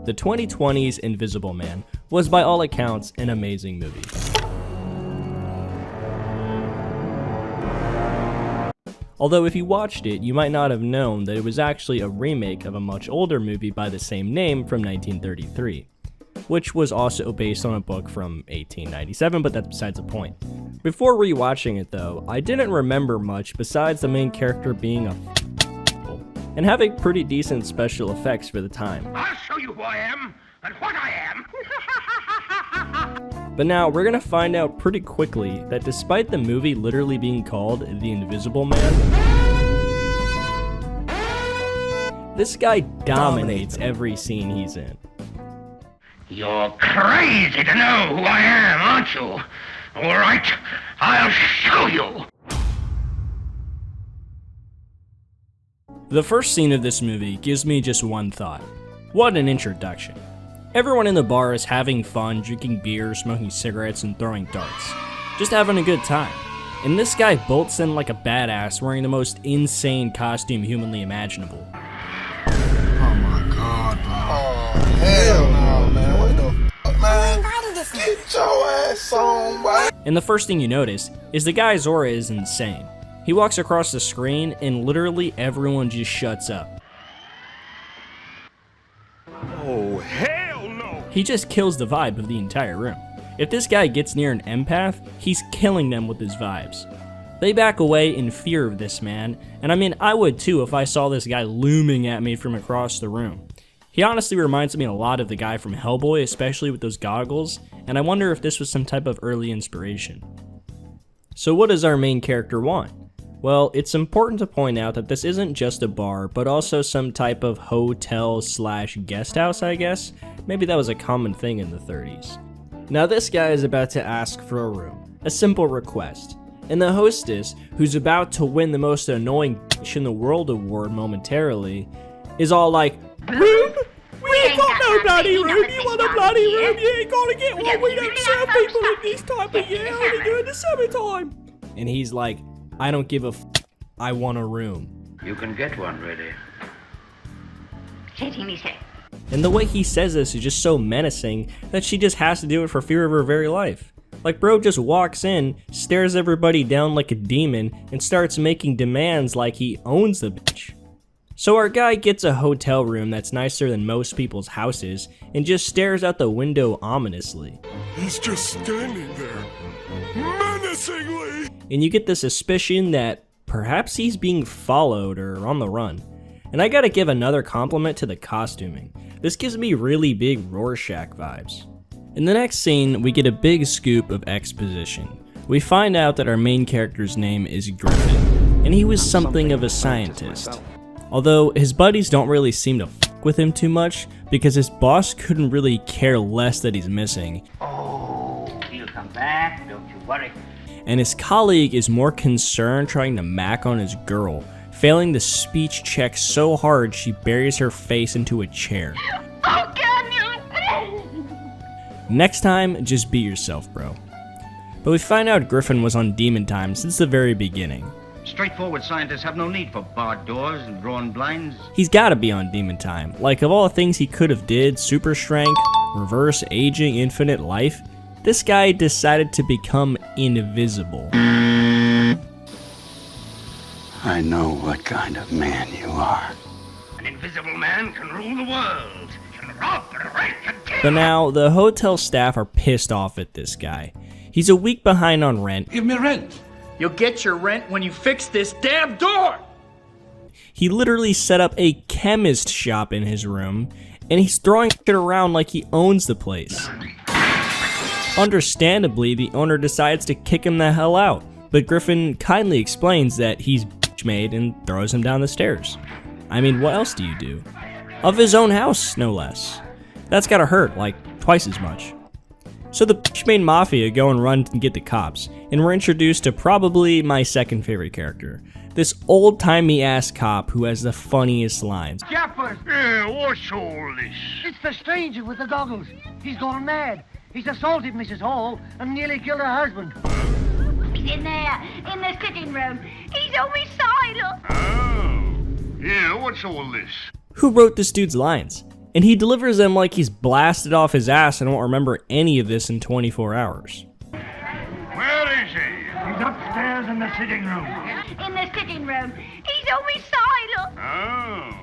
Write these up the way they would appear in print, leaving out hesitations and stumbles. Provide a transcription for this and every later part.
the 2020's Invisible Man was by all accounts an amazing movie. Although if you watched it, you might not have known that it was actually a remake of a much older movie by the same name from 1933, which was also based on a book from 1897, but that's besides the point. Before rewatching it though, I didn't remember much besides the main character being a and having pretty decent special effects for the time. I'll show you who I am and what I am. But now we're gonna find out pretty quickly that despite the movie literally being called The Invisible Man, this guy dominates every scene he's in. You're crazy to know who I am, aren't you? All right, I'll show you. The first scene of this movie gives me just one thought. What an introduction. Everyone in the bar is having fun, drinking beer, smoking cigarettes, and throwing darts. Just having a good time. And this guy bolts in like a badass wearing the most insane costume humanly imaginable. Oh my god, bro. Oh, hell no, man. What the fuck, man? Get your ass on, boy. And the first thing you notice is the guy's aura is insane. He walks across the screen and literally everyone just shuts up. Oh, hell no! He just kills the vibe of the entire room. If this guy gets near an empath, he's killing them with his vibes. They back away in fear of this man, and I mean I would too if I saw this guy looming at me from across the room. He honestly reminds me a lot of the guy from Hellboy, especially with those goggles, and I wonder if this was some type of early inspiration. So what does our main character want? Well, it's important to point out that this isn't just a bar, but also some type of hotel / guest house, I guess. Maybe that was a common thing in the 30s. Now this guy is about to ask for a room, a simple request, and the hostess, who's about to win the most annoying bitch in the world award momentarily, is all like, "Room? We ain't got no bloody room, you want a bloody room, you ain't gonna get one, we don't serve people in this time of year, only during the summertime." And he's like, "I don't give a f***, I want a room." You can get one ready. And the way he says this is just so menacing that she just has to do it for fear of her very life. Like bro just walks in, stares everybody down like a demon, and starts making demands like he owns the bitch. So our guy gets a hotel room that's nicer than most people's houses, and just stares out the window ominously. He's just standing there, menacingly. And you get the suspicion that perhaps he's being followed or on the run. And I gotta give another compliment to the costuming. This gives me really big Rorschach vibes. In the next scene, we get a big scoop of exposition. We find out that our main character's name is Griffin, and he was something of a scientist. Although his buddies don't really seem to fuck with him too much, because his boss couldn't really care less that he's missing. Oh, he'll come back, don't you worry. And his colleague is more concerned trying to mac on his girl, failing the speech check so hard she buries her face into a chair. Oh, can you? Next time, just be yourself, bro. But we find out Griffin was on demon time since the very beginning. Straightforward scientists have no need for barred doors and drawn blinds. He's gotta be on demon time. Like, of all the things he could have did, super strength, reverse aging, infinite life, this guy decided to become invisible. I know what kind of man you are. An invisible man can rule the world, can rob and rape and kill. But now, the hotel staff are pissed off at this guy. He's a week behind on rent. Give me rent. You'll get your rent when you fix this damn door! He literally set up a chemist shop in his room, and he's throwing shit around like he owns the place. Understandably, the owner decides to kick him the hell out, but Griffin kindly explains that he's bitch-made and throws him down the stairs. I mean, what else do you do? Of his own house, no less. That's gotta hurt, like, twice as much. So the bitch-made mafia go and run and get the cops, and we're introduced to probably my second favorite character. This old-timey ass cop who has the funniest lines. Jaffers! Yeah, what's all this? It's the stranger with the goggles. He's gone mad. He's assaulted Mrs. Hall and nearly killed her husband. He's in there, in the sitting room. He's homicidal. Oh, yeah, what's all this? Who wrote this dude's lines? And he delivers them like he's blasted off his ass and won't remember any of this in 24 hours. Where is he? He's upstairs in the sitting room. In the sitting room. He's homicidal. Oh.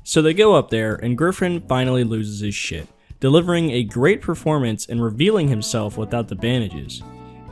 So they go up there, and Griffin finally loses his shit, delivering a great performance and revealing himself without the bandages.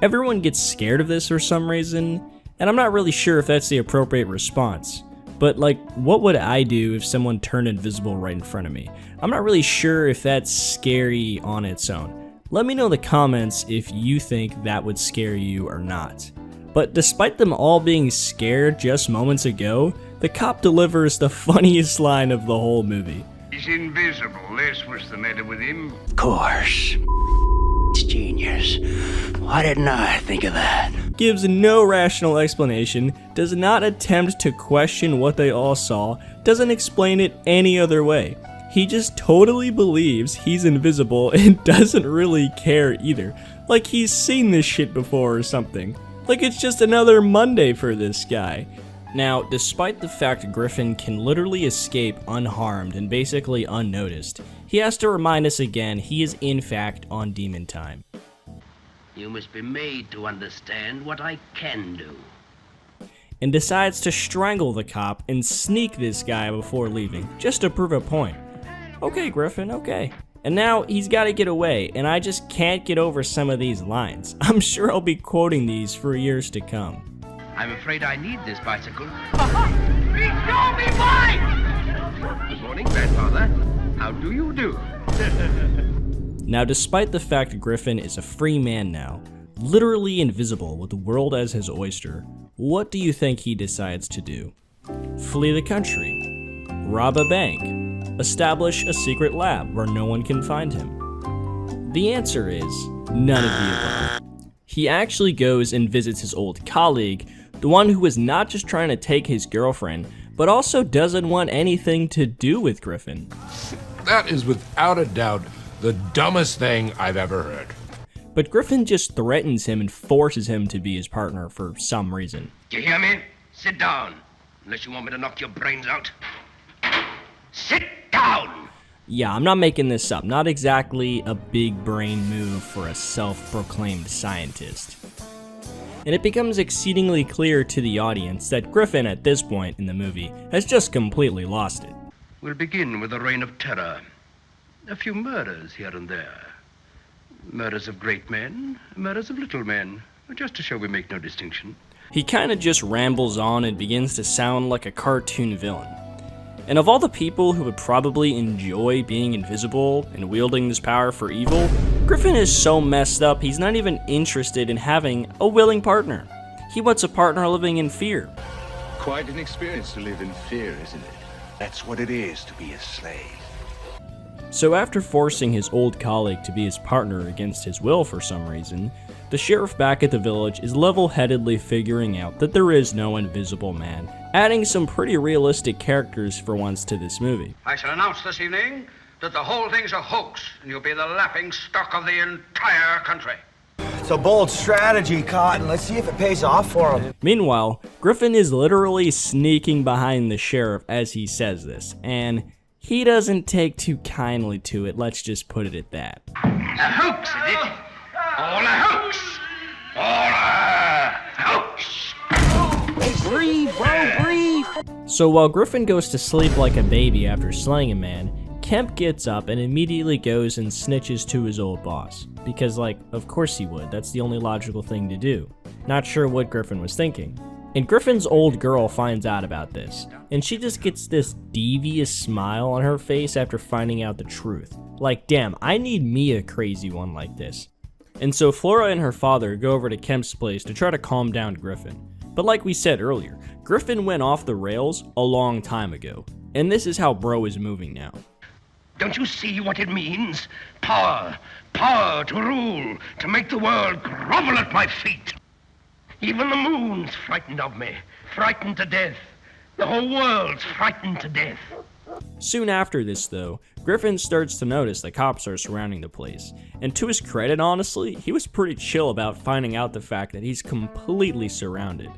Everyone gets scared of this for some reason, and I'm not really sure if that's the appropriate response. But like, what would I do if someone turned invisible right in front of me? I'm not really sure if that's scary on its own. Let me know in the comments if you think that would scare you or not. But despite them all being scared just moments ago, the cop delivers the funniest line of the whole movie. He's invisible. That's what's the matter with him. Of course. It's genius. Why didn't I think of that? Gives no rational explanation, does not attempt to question what they all saw, doesn't explain it any other way. He just totally believes he's invisible and doesn't really care either. Like he's seen this shit before or something. Like it's just another Monday for this guy. Now, despite the fact Griffin can literally escape unharmed and basically unnoticed, he has to remind us again he is in fact on demon time. You must be made to understand what I can do. And decides to strangle the cop and sneak this guy before leaving, just to prove a point. Okay, Griffin, okay. And now he's got to get away, and I just can't get over some of these lines. I'm sure I'll be quoting these for years to come. I'm afraid I need this bicycle. He stole me bike! Good morning, Grandfather. How do you do? Now, despite the fact Griffin is a free man now, literally invisible with the world as his oyster, what do you think he decides to do? Flee the country? Rob a bank? Establish a secret lab where no one can find him? The answer is none of the above. He actually goes and visits his old colleague, the one who is not just trying to take his girlfriend, but also doesn't want anything to do with Griffin. That is without a doubt the dumbest thing I've ever heard. But Griffin just threatens him and forces him to be his partner for some reason. Do you hear me? Sit down. Unless you want me to knock your brains out. Sit down! Yeah, I'm not making this up. Not exactly a big brain move for a self-proclaimed scientist. And it becomes exceedingly clear to the audience that Griffin at this point in the movie has just completely lost it. We'll begin with a reign of terror. A few murders here and there. Murders of great men, murders of little men, just to show we make no distinction. He kind of just rambles on and begins to sound like a cartoon villain. And of all the people who would probably enjoy being invisible and wielding this power for evil, Griffin is so messed up he's not even interested in having a willing partner. He wants a partner living in fear. Quite an experience to live in fear, isn't it? That's what it is to be a slave. So after forcing his old colleague to be his partner against his will for some reason, the sheriff back at the village is level-headedly figuring out that there is no invisible man, adding some pretty realistic characters for once to this movie. I shall announce this evening that the whole thing's a hoax, and you'll be the laughing stock of the entire country. It's a bold strategy, Cotton. Let's see if it pays off for him. Meanwhile, Griffin is literally sneaking behind the sheriff as he says this, and he doesn't take too kindly to it, let's just put it at that. A hoax, is it? All a hoax! All a hoax! Hey, breathe, bro, breathe! So while Griffin goes to sleep like a baby after slaying a man, Kemp gets up and immediately goes and snitches to his old boss. Because, like, of course he would, that's the only logical thing to do. Not sure what Griffin was thinking. And Griffin's old girl finds out about this, and she just gets this devious smile on her face after finding out the truth. Like, damn, I need me a crazy one like this. And so Flora and her father go over to Kemp's place to try to calm down Griffin. But like we said earlier, Griffin went off the rails a long time ago, and this is how bro is moving now. Don't you see what it means? Power. Power to rule, to make the world grovel at my feet. Even the moon's frightened of me, frightened to death. The whole world's frightened to death. Soon after this, though, Griffin starts to notice the cops are surrounding the place. And to his credit, honestly, he was pretty chill about finding out the fact that he's completely surrounded.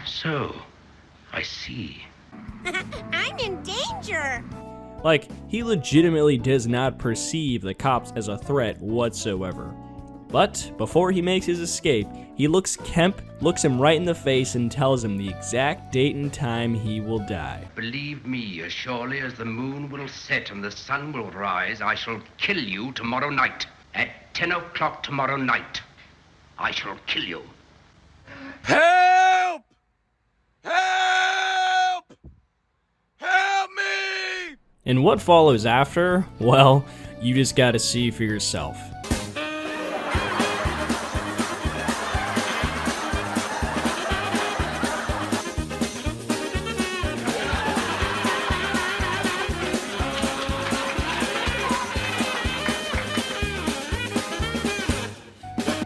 So, I see. I'm in danger. Like, he legitimately does not perceive the cops as a threat whatsoever. But before he makes his escape, he looks Kemp him right in the face and tells him the exact date and time he will die. Believe me, as surely as the moon will set and the sun will rise, I shall kill you tomorrow night. At 10 o'clock tomorrow night, I shall kill you. Help! Help! Help me! And what follows after, well, you just gotta see for yourself.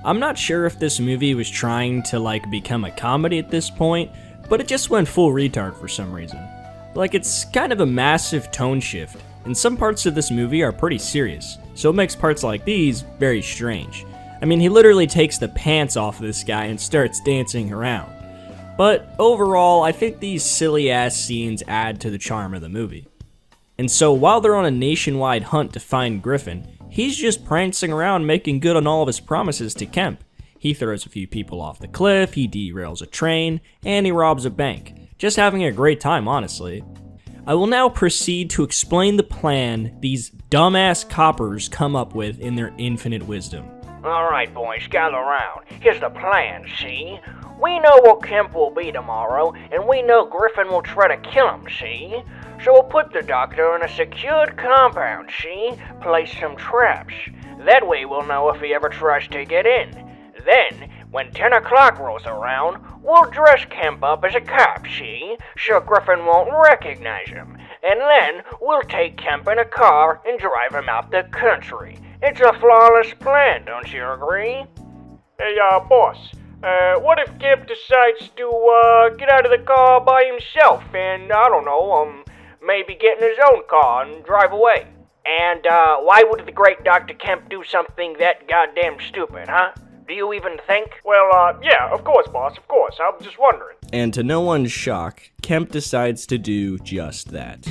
I'm not sure if this movie was trying to like become a comedy at this point, but it just went full retard for some reason. Like, it's kind of a massive tone shift, and some parts of this movie are pretty serious, so it makes parts like these very strange. I mean, he literally takes the pants off of this guy and starts dancing around. But overall, I think these silly ass scenes add to the charm of the movie. And so while they're on a nationwide hunt to find Griffin, he's just prancing around making good on all of his promises to Kemp. He throws a few people off the cliff, he derails a train, and he robs a bank. Just having a great time, honestly. I will now proceed to explain the plan these dumbass coppers come up with in their infinite wisdom. Alright boys, gather round. Here's the plan, see? We know where Kemp will be tomorrow, and we know Griffin will try to kill him, see? So we'll put the doctor in a secured compound, see? Place some traps. That way we'll know if he ever tries to get in. Then, when 10 o'clock rolls around, we'll dress Kemp up as a cop, see? So Griffin won't recognize him. And then, we'll take Kemp in a car and drive him out the country. It's a flawless plan, don't you agree? Hey, boss. What if Kemp decides to, get out of the car by himself and, I don't know, maybe get in his own car and drive away? And, why would the great Dr. Kemp do something that goddamn stupid, huh? Do you even think? Well, yeah, of course, boss, of course. I'm just wondering. And to no one's shock, Kemp decides to do just that.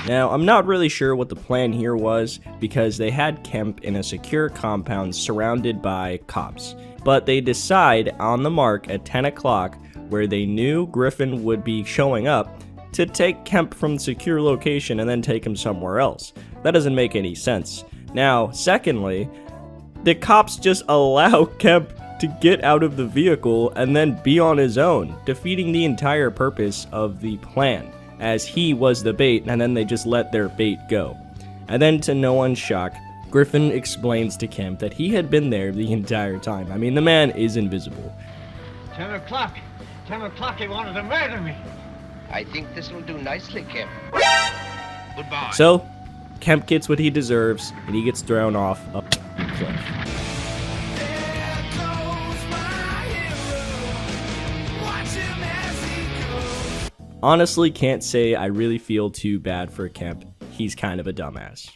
Now, I'm not really sure what the plan here was, because they had Kemp in a secure compound surrounded by cops. But they decide on the mark at 10 o'clock, where they knew Griffin would be showing up, to take Kemp from the secure location and then take him somewhere else. That doesn't make any sense. Now, secondly, the cops just allow Kemp to get out of the vehicle and then be on his own, defeating the entire purpose of the plan, as he was the bait, and then they just let their bait go. And then, to no one's shock, Griffin explains to Kemp that he had been there the entire time. I mean, the man is invisible. 10 o'clock. 10 o'clock, he wanted to murder me. I think this will do nicely, Kemp. Goodbye. So, Kemp gets what he deserves, and he gets thrown off a cliff. Honestly, can't say I really feel too bad for Kemp. He's kind of a dumbass.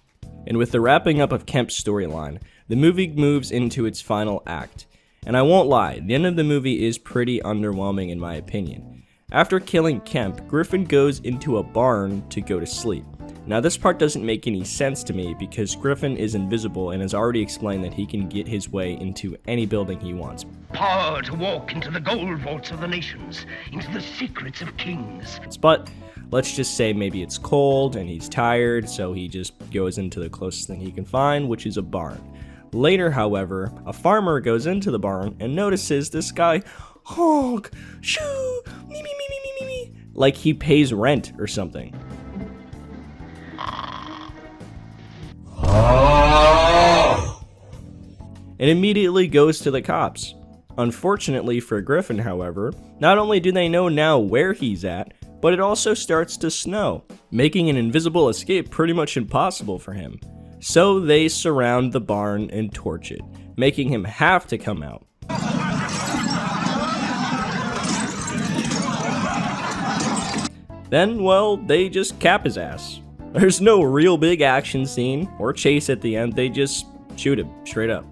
And with the wrapping up of Kemp's storyline, the movie moves into its final act. And I won't lie, the end of the movie is pretty underwhelming in my opinion. After killing Kemp, Griffin goes into a barn to go to sleep. Now this part doesn't make any sense to me because Griffin is invisible and has already explained that he can get his way into any building he wants. Power to walk into the gold vaults of the nations, into the secrets of kings. But let's just say maybe it's cold and he's tired, so he just goes into the closest thing he can find, which is a barn. Later, however, a farmer goes into the barn and notices this guy honk, shoo, me, like he pays rent or something. And immediately goes to the cops. Unfortunately for Griffin, however, not only do they know now where he's at, but it also starts to snow, making an invisible escape pretty much impossible for him. So they surround the barn and torch it, making him have to come out. Then, well, they just cap his ass. There's no real big action scene or chase at the end, they just shoot him straight up.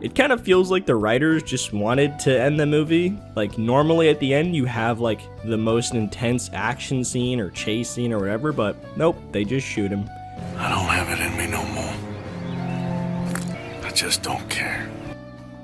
It kind of feels like the writers just wanted to end the movie. Like, normally at the end you have like the most intense action scene or chase scene or whatever, but nope, they just shoot him. I don't have it in me no more. I just don't care.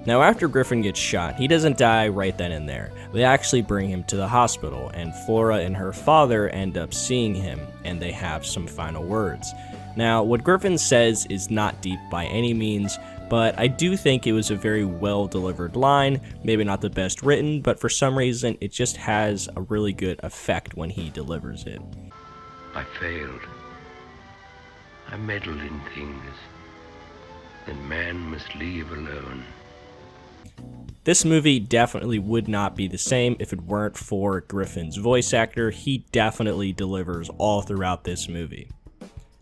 Now after Griffin gets shot, he doesn't die right then and there. They actually bring him to the hospital, and Flora and her father end up seeing him, and they have some final words. Now, what Griffin says is not deep by any means, but I do think it was a very well delivered line, maybe not the best written, but for some reason it just has a really good effect when he delivers it. I failed. I meddled in things that man must leave alone. This movie definitely would not be the same if it weren't for Griffin's voice actor. He definitely delivers all throughout this movie.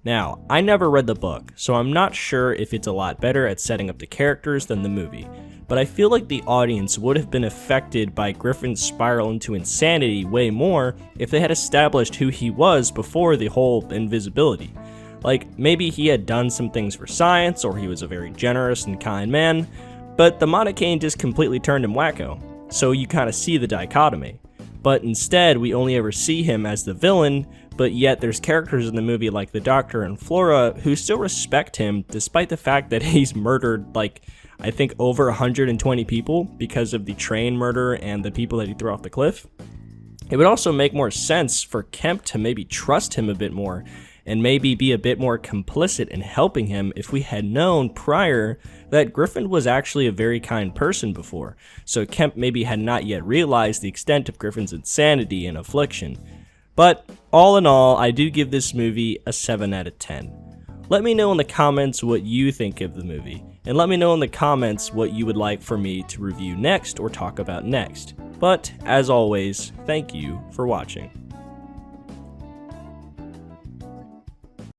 Now, I never read the book, so I'm not sure if it's a lot better at setting up the characters than the movie, but I feel like the audience would have been affected by Griffin's spiral into insanity way more if they had established who he was before the whole invisibility. Like, maybe he had done some things for science, or he was a very generous and kind man, but the Monocaine just completely turned him wacko, so you kind of see the dichotomy. But instead, we only ever see him as the villain, but yet there's characters in the movie like the Doctor and Flora who still respect him despite the fact that he's murdered, like, I think over 120 people because of the train murder and the people that he threw off the cliff. It would also make more sense for Kemp to maybe trust him a bit more and maybe be a bit more complicit in helping him if we had known prior that Griffin was actually a very kind person before, so Kemp maybe had not yet realized the extent of Griffin's insanity and affliction. But all in all, I do give this movie a 7 out of 10. Let me know in the comments what you think of the movie, and let me know in the comments what you would like for me to review next or talk about next. But, as always, thank you for watching.